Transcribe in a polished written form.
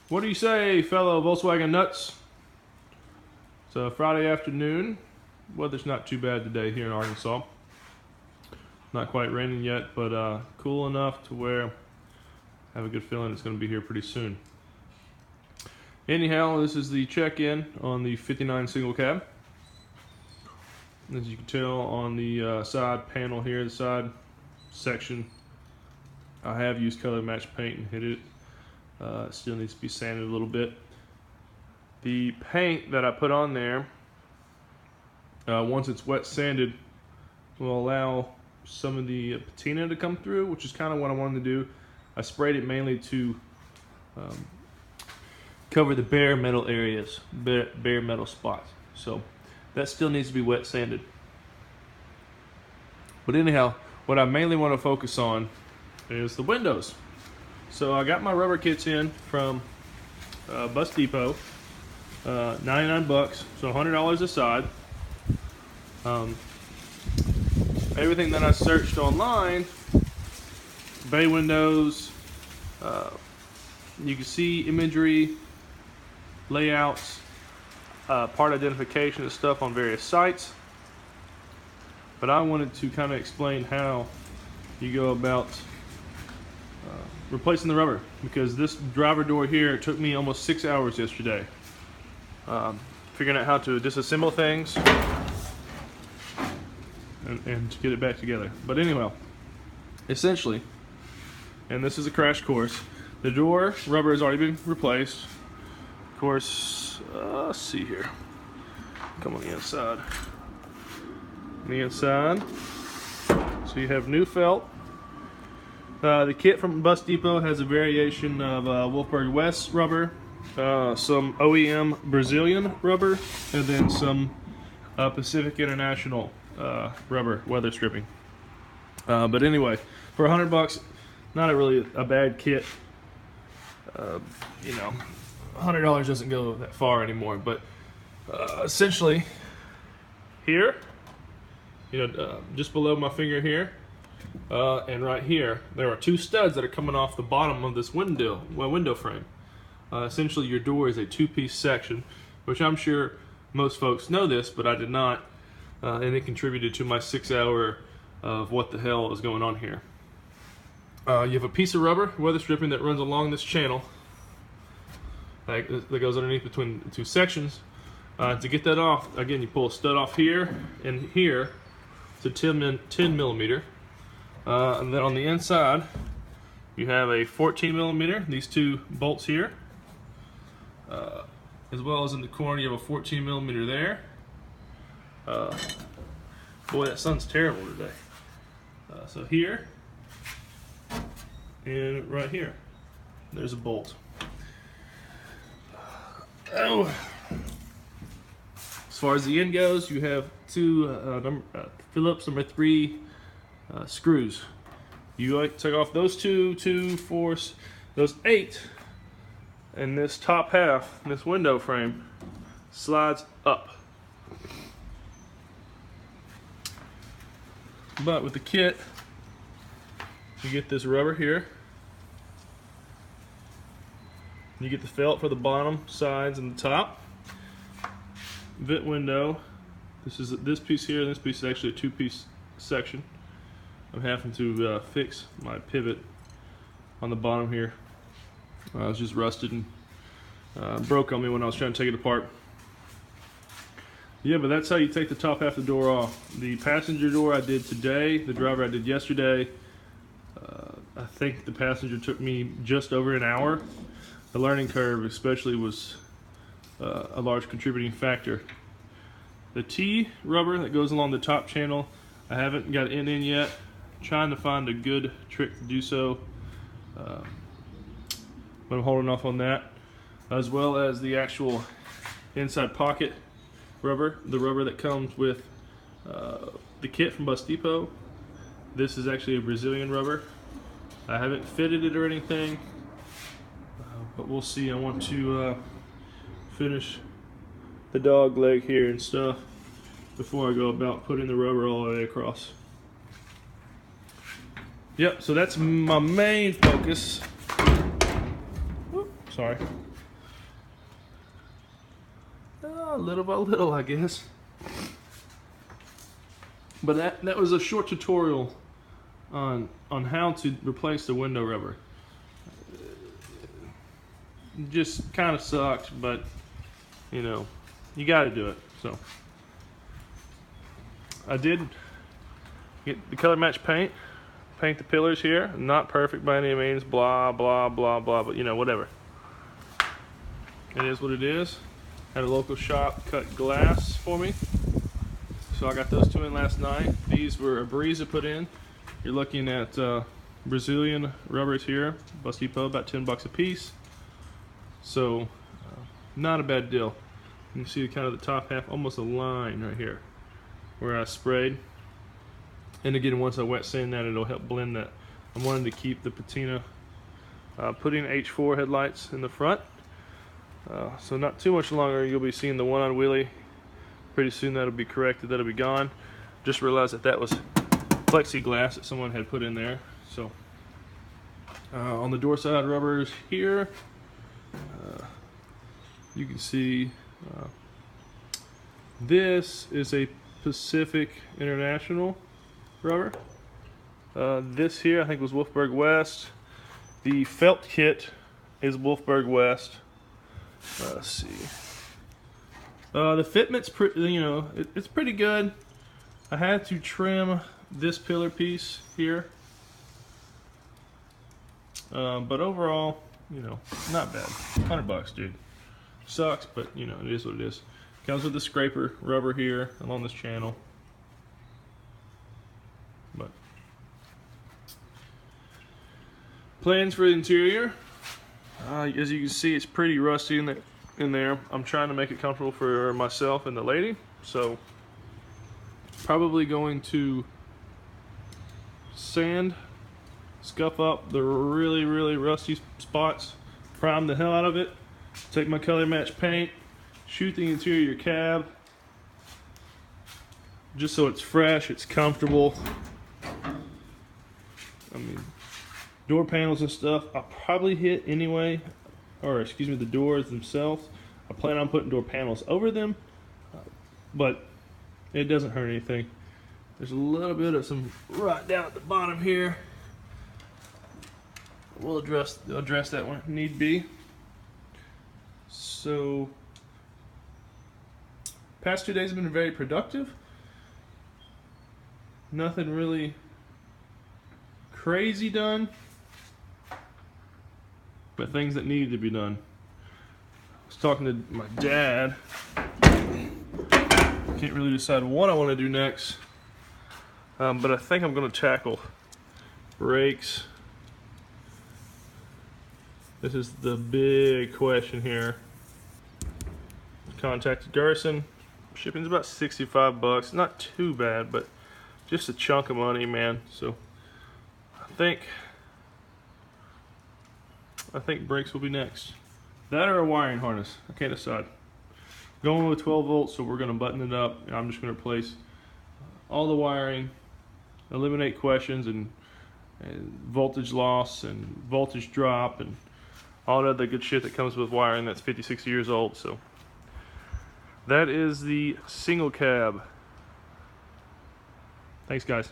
What do you say, fellow Volkswagen nuts? It's a Friday afternoon. Weather's not too bad today here in Arkansas. Not quite raining yet, but cool enough to where I have a good feeling it's going to be here pretty soon. Anyhow, this is the check-in on the 59 single cab. As you can tell on the side panel here, the side section, I have used color match paint and hit it. It still needs to be sanded a little bit. The paint that I put on there, once it's wet sanded, will allow some of the patina to come through, which is kind of what I wanted to do. I sprayed it mainly to cover the bare metal areas, bare metal spots. So that still needs to be wet sanded. But anyhow, what I mainly want to focus on is the windows. So I got my rubber kits in from Bus Depot, 99 bucks, so $100 a side. Everything that I searched online, bay windows, you can see imagery, layouts, part identification and stuff on various sites. But I wanted to kind of explain how you go about replacing the rubber, because this driver door here took me almost 6 hours yesterday figuring out how to disassemble things and to get it back together. But anyway, essentially, and this is a crash course, the door rubber has already been replaced. Of course, let's see here, come on the inside. On the inside, so you have new felt. The kit from Bus Depot has a variation of Wolfberg West rubber, some OEM Brazilian rubber, and then some Pacific International rubber Weatherstripping. But anyway, for $100, not really a bad kit. You know, $100 doesn't go that far anymore. But essentially, here, you know, just below my finger here, and right here, there are two studs that are coming off the bottom of this window frame. Essentially, your door is a two-piece section, which I'm sure most folks know this, but I did not, and it contributed to my 6 hour of what the hell is going on here. You have a piece of rubber, Weatherstripping, that runs along this channel that goes underneath between the two sections. To get that off, again, you pull a stud off here and here. It's a 10 millimeter. And then on the inside, you have a 14 millimeter, these two bolts here. As well as in the corner, you have a 14 millimeter there. Boy, that sun's terrible today. So here, and right here, there's a bolt. Oh. As far as the end goes, you have two Phillips number 3 screws. You take off those two, 4, those 8, and this top half, this window frame, slides up. But with the kit, you get this rubber here. You get the felt for the bottom, sides, and the top. Vent window. This piece here, and this piece is actually a two-piece section. I'm having to fix my pivot on the bottom here. It was just rusted and broke on me when I was trying to take it apart. Yeah, but that's how you take the top half of the door off. The passenger door I did today, the driver I did yesterday. I think the passenger took me just over an hour. The learning curve especially was a large contributing factor. The T rubber that goes along the top channel, I haven't got in yet. Trying to find a good trick to do so, but I'm holding off on that, as well as the actual inside pocket rubber, the rubber that comes with the kit from Bus Depot. This is actually a Brazilian rubber. I haven't fitted it or anything, but we'll see. I want to finish the dog leg here and stuff before I go about putting the rubber all the way across. Yep, so that's my main focus. Sorry. little by little, I guess. But that was a short tutorial on how to replace the window rubber. Just kind of sucked, but you know, you got to do it. So I did get the color match paint the pillars here. Not perfect by any means, blah blah blah blah, but you know, whatever. It is what it is. Had a local shop cut glass for me, so I got those two in last night. These were a breeze to put in. You're looking at Brazilian rubbers here, Bus Depot, about 10 bucks a piece. So not a bad deal. You can see kind of the top half, almost a line right here where I sprayed. And again, once I wet sand that, it'll help blend that. I'm wanting to keep the patina, putting H4 headlights in the front. So not too much longer, you'll be seeing the one on wheelie. Pretty soon that'll be corrected, that'll be gone. Just realized that was plexiglass that someone had put in there. So on the door side rubbers here, you can see this is a Pacific International rubber. This here I think was Wolfberg West. The felt kit is Wolfberg West. Let's see. The fitment's it's pretty good. I had to trim this pillar piece here, but overall, you know, not bad. 100 bucks, dude. Sucks, but you know, it is what it is. Comes with the scraper rubber here along this channel. But plans for the interior. As you can see, it's pretty rusty in there. I'm trying to make it comfortable for myself and the lady, so probably going to sand, scuff up the really rusty spots, prime the hell out of it, take my color match paint, shoot the interior cab, just so it's fresh, it's comfortable. I mean, door panels and stuff I'll probably hit anyway, or excuse me, the doors themselves. I plan on putting door panels over them, but it doesn't hurt anything. There's a little bit of some rot down at the bottom here. We'll address that when need be. So past 2 days have been very productive. Nothing really crazy done, but things that needed to be done. I was talking to my dad. Can't really decide what I want to do next, but I think I'm going to tackle brakes. This is the big question here. Contacted Garrison. Shipping's about 65 bucks. Not too bad, but just a chunk of money, man. So I think brakes will be next. That or a wiring harness. I can't decide. Going with 12 volts, so we're going to button it up. I'm just going to replace all the wiring, eliminate questions and voltage loss and voltage drop and all that other good shit that comes with wiring that's 50, 60 years old. So that is the single cab. Thanks, guys.